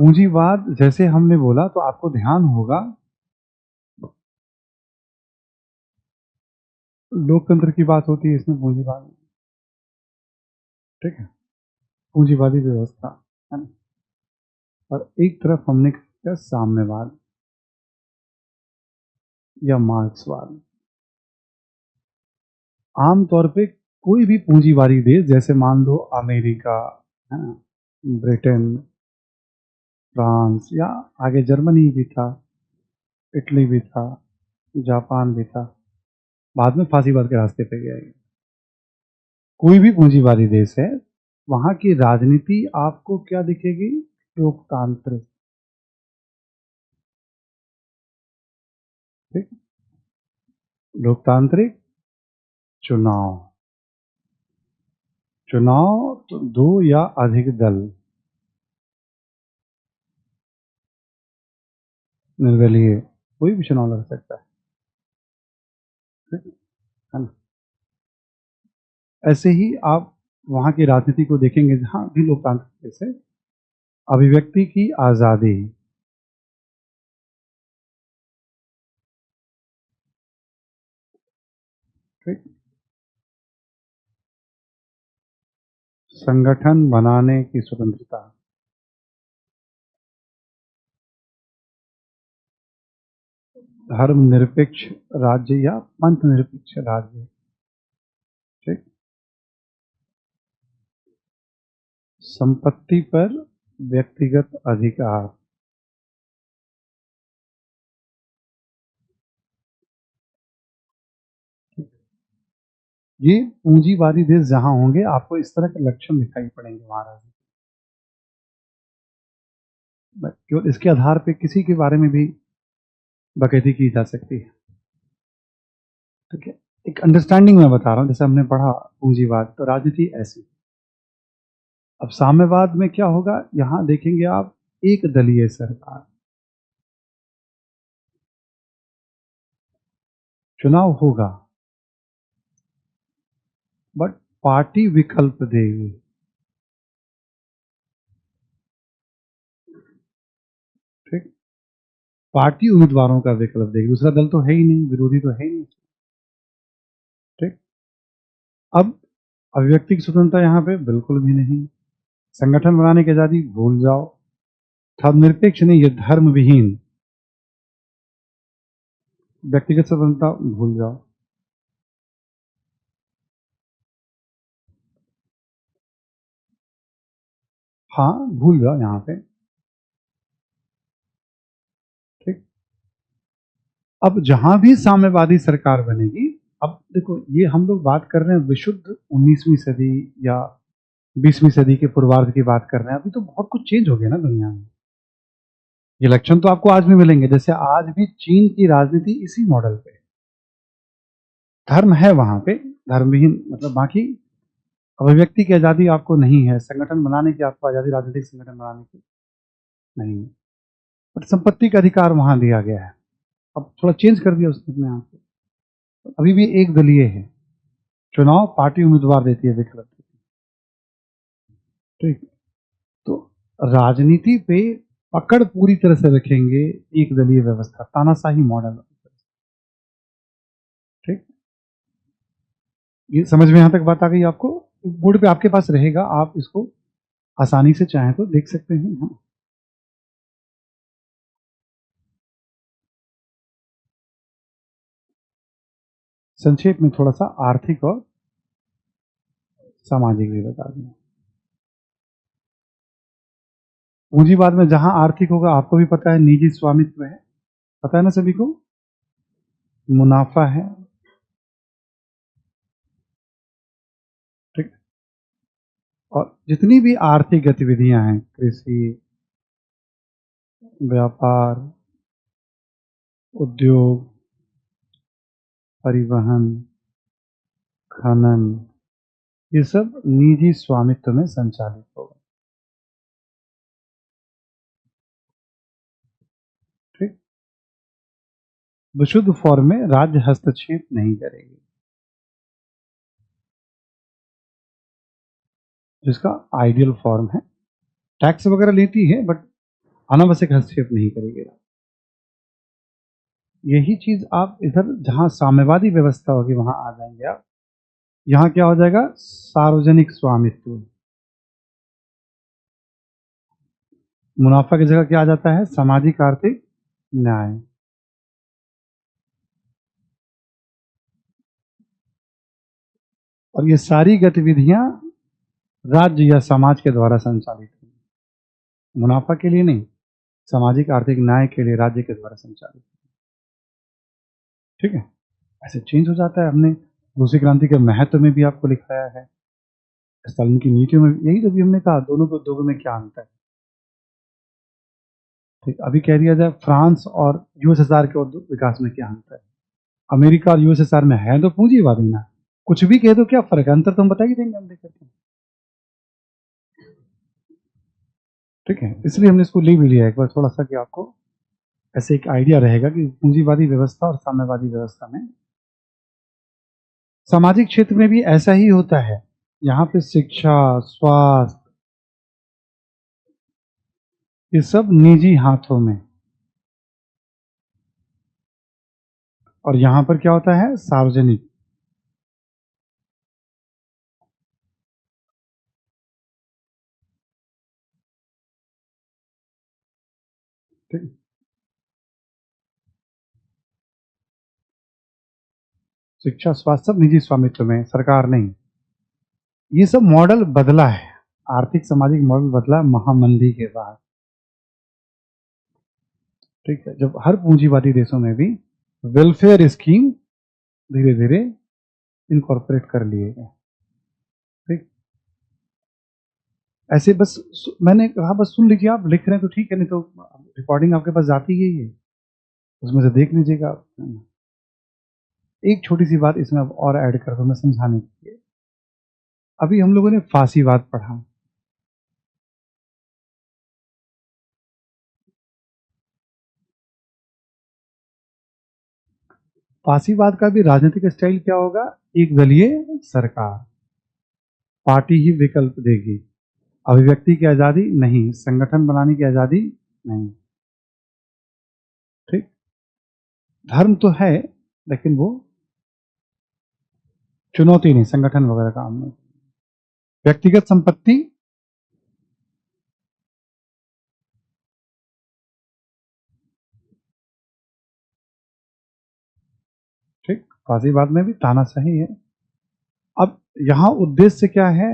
पूंजीवाद जैसे हमने बोला तो आपको ध्यान होगा लोकतंत्र की बात होती है इसमें पूंजीवाद में, ठीक है, पूंजीवादी व्यवस्था है ना। और एक तरफ हमने किया साम्यवाद या मार्क्सवाद। आमतौर पे कोई भी पूंजीवादी देश जैसे मान लो अमेरिका है ना, ब्रिटेन, फ्रांस या आगे जर्मनी भी था, इटली भी था, जापान भी था, बाद में फांसीवाद के रास्ते पे गया ये। कोई भी पूंजीवादी देश है, वहां की राजनीति आपको क्या दिखेगी? लोकतांत्रिक। ठीक, लोकतांत्रिक। चुनाव, चुनाव तो दो या अधिक दल निर्दलीय कोई भी चुनाव लड़ सकता है, ठीक है ना। ऐसे ही आप वहां की राजनीति को देखेंगे जहां भी लोकतांत्रिक देश है, अभिव्यक्ति की आजादी, ठीक, संगठन बनाने की स्वतंत्रता, धर्मनिरपेक्ष राज्य या पंथ निरपेक्ष राज्य, ठीक, संपत्ति पर व्यक्तिगत अधिकार, ये पूंजीवादी देश जहां होंगे आपको इस तरह के लक्षण दिखाई पड़ेंगे महाराज। केवल इसके आधार पे किसी के बारे में भी बकैती की जा सकती है, ठीक है। एक अंडरस्टैंडिंग में बता रहा हूं, जैसे हमने पढ़ा पूंजीवाद तो राजनीति ऐसी। अब साम्यवाद में क्या होगा, यहां देखेंगे आप एक दलीय सरकार, चुनाव होगा बट पार्टी विकल्प देगी, ठीक, पार्टी उम्मीदवारों का विकल्प देगी, दूसरा दल तो है ही नहीं, विरोधी तो है ही नहीं, ठीक। अब अभिव्यक्ति की स्वतंत्रता यहां पे बिल्कुल भी नहीं, संगठन बनाने की आजादी भूल जाओ, धर्मनिरपेक्ष नहीं, ये धर्म विहीन, व्यक्तिगत स्वतंत्रता भूल जाओ, हाँ भूल जाओ यहां पे, ठीक। अब जहां भी साम्यवादी सरकार बनेगी, अब देखो ये हम लोग बात कर रहे हैं विशुद्ध 19वीं सदी या 20वीं सदी के पूर्वार्ध की बात कर रहे हैं, अभी तो बहुत कुछ चेंज हो गया ना दुनिया में। ये लक्षण तो आपको आज भी मिलेंगे, जैसे आज भी चीन की राजनीति इसी मॉडल पे, धर्म है वहां पे, धर्मविहीन मतलब बाकी अभिव्यक्ति की आजादी आपको नहीं है, संगठन बनाने की आपको आजादी, राजनीतिक संगठन बनाने की नहीं है, बट संपत्ति का अधिकार वहां दिया गया है। अब थोड़ा चेंज कर दिया उसने अपने आप को, अभी भी एक दलीय है, चुनाव पार्टी उम्मीदवार देती है विकल्प, ठीक। तो राजनीति पे पकड़ पूरी तरह से रखेंगे एक दलीय व्यवस्था, तानाशाही मॉडल, ठीक। ये समझ में यहां तक बात आ गई आपको? बोर्ड पे आपके पास रहेगा, आप इसको आसानी से चाहें तो देख सकते हैं। हाँ, संक्षेप में थोड़ा सा आर्थिक और सामाजिक भी बता दें। पूंजीवाद में जहां आर्थिक होगा आपको भी पता है, निजी स्वामित्व है, पता है ना सभी को, मुनाफा है, ठीक। और जितनी भी आर्थिक गतिविधियां हैं, कृषि, व्यापार, उद्योग, परिवहन, खनन, ये सब निजी स्वामित्व में संचालित होगा, ठीक। विशुद्ध फॉर्म में राज्य हस्तक्षेप नहीं करेगी, जिसका आइडियल फॉर्म है, टैक्स वगैरह लेती है बट अनावश्यक हस्तक्षेप नहीं करेगी। यही चीज आप इधर जहां साम्यवादी व्यवस्था होगी वहां आ जाएंगे आप, यहां क्या हो जाएगा, सार्वजनिक स्वामित्व। मुनाफा की जगह क्या आ जाता है, सामाजिक आर्थिक न्याय। और ये सारी गतिविधियां राज्य या समाज के द्वारा संचालित हैं, मुनाफा के लिए नहीं, सामाजिक आर्थिक न्याय के लिए राज्य के द्वारा संचालित। ठीक है, ऐसे चेंज हो जाता है। हमने रूसी क्रांति के महत्व में भी आपको लिखाया है, स्टालिन की नीतियों में, यही तो भी हमने कहा दोनों के उद्योगों में क्या अंतर है। ठीक, अभी कह दिया जाए फ्रांस और यूएसएसआर के उद्योग विकास में क्या अंतर है। अमेरिका और यूएसएसआर में है तो पूंजीवादी ना, कुछ भी कह दो क्या फर्क है, अंतर तो हम बता ही देंगे हम देख करके। ठीक है, इसलिए हमने इसको ले भी लिया एक बार थोड़ा सा कि आपको ऐसे एक आइडिया रहेगा कि पूंजीवादी व्यवस्था और साम्यवादी व्यवस्था में, सामाजिक क्षेत्र में भी ऐसा ही होता है। यहाँ पे शिक्षा, स्वास्थ्य, ये सब निजी हाथों में, और यहां पर क्या होता है, सार्वजनिक। ठीक, शिक्षा स्वास्थ्य सब निजी स्वामित्व में, सरकार नहीं। ये सब मॉडल बदला है, आर्थिक सामाजिक मॉडल बदला महामंदी के बाद। ठीक है, जब हर पूंजीवादी देशों में भी वेलफेयर स्कीम धीरे धीरे इनकॉर्पोरेट कर लिए गए। ठीक, ऐसे बस मैंने कहा बस सुन लीजिए, आप लिख रहे हैं तो ठीक है, नहीं तो रिकॉर्डिंग आपके पास जाती ही है, उसमें से देख लीजिएगा आप। एक छोटी सी बात इसमें अब और ऐड कर दूं मैं समझाने के लिए। अभी हम लोगों ने फांसीवाद पढ़ा, फांसीवाद का भी राजनीतिक स्टाइल क्या होगा, एक दलीय सरकार, पार्टी ही विकल्प देगी, अभिव्यक्ति की आजादी नहीं, संगठन बनाने की आजादी नहीं। ठीक, धर्म तो है लेकिन वो चुनौती नहीं, संगठन वगैरह काम नहीं। व्यक्तिगत संपत्ति, ठीक, फांसीवाद में भी तानाशाही है। अब यहां उद्देश्य क्या है,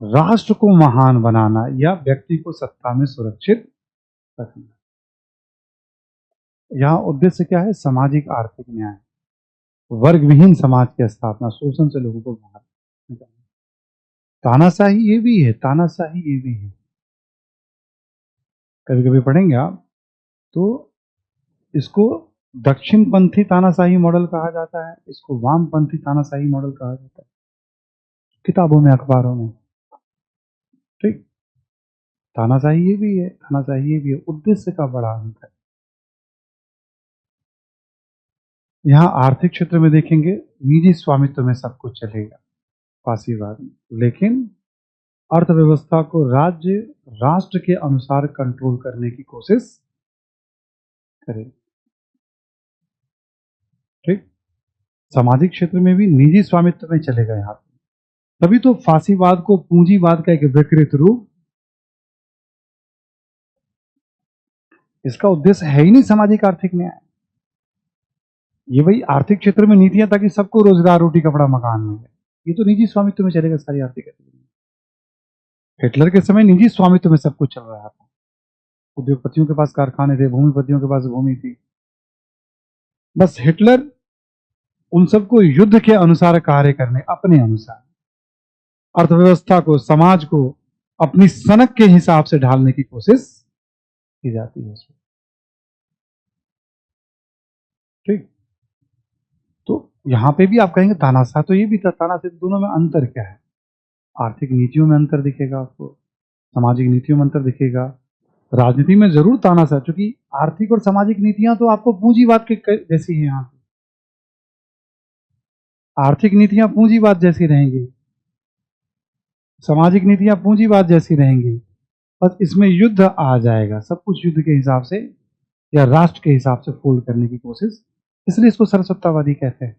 राष्ट्र को महान बनाना या व्यक्ति को सत्ता में सुरक्षित रखना। यहां उद्देश्य क्या है, सामाजिक आर्थिक न्याय, वर्ग विहीन समाज की स्थापना, शोषण से लोगों को बाहर निकालना। तानाशाही ये भी है, तानाशाही ये भी है, कभी कभी पढ़ेंगे आप तो इसको दक्षिणपंथी तानाशाही मॉडल कहा जाता है, इसको वामपंथी तानाशाही मॉडल कहा जाता है किताबों में, अखबारों में। ठीक, तानाशाही ये भी है, तानाशाही ये भी है, उद्देश्य का बड़ा अंतर है। यहाँ आर्थिक क्षेत्र में देखेंगे निजी स्वामित्व में सब कुछ चलेगा फांसीवाद में, लेकिन अर्थव्यवस्था को राज्य राष्ट्र के अनुसार कंट्रोल करने की कोशिश करेगा। ठीक, सामाजिक क्षेत्र में भी निजी स्वामित्व में चलेगा यहाँ पे, तभी तो फांसीवाद को पूंजीवाद का एक विकृत रूप, इसका उद्देश्य है ही नहीं सामाजिक आर्थिक न्याय, ये भाई आर्थिक क्षेत्र में नीतियां ताकि सबको रोजगार, रोटी, कपड़ा, मकान मिले, ये तो निजी स्वामित्व में चलेगा सारी आर्थिक गतिविधि। हिटलर के समय निजी स्वामित्व में सब कुछ चल रहा था, उद्योगपतियों के पास कारखाने थे, भूमिपतियों के पास भूमि थी, बस हिटलर उन सबको युद्ध के अनुसार कार्य करने, अपने अनुसार अर्थव्यवस्था को, समाज को अपनी सनक के हिसाब से ढालने की कोशिश की जाती है उसमें। ठीक, तो यहां पे भी आप कहेंगे तानाशाह, तो ये भी था तानाशाह, दोनों में अंतर क्या है, आर्थिक नीतियों में अंतर दिखेगा आपको, सामाजिक नीतियों में अंतर दिखेगा, राजनीति में जरूर तानाशाह, क्योंकि आर्थिक और सामाजिक नीतियां तो आपको पूंजीवाद के जैसी है, यहाँ आर्थिक नीतियां पूंजीवाद जैसी रहेंगी, सामाजिक नीतियां पूंजीवाद जैसी रहेंगी, बस इसमें युद्ध आ जाएगा, सब कुछ युद्ध के हिसाब से या राष्ट्र के हिसाब से फोल्ड करने की कोशिश, इसलिए इसको सर्वसत्तावादी कहते हैं।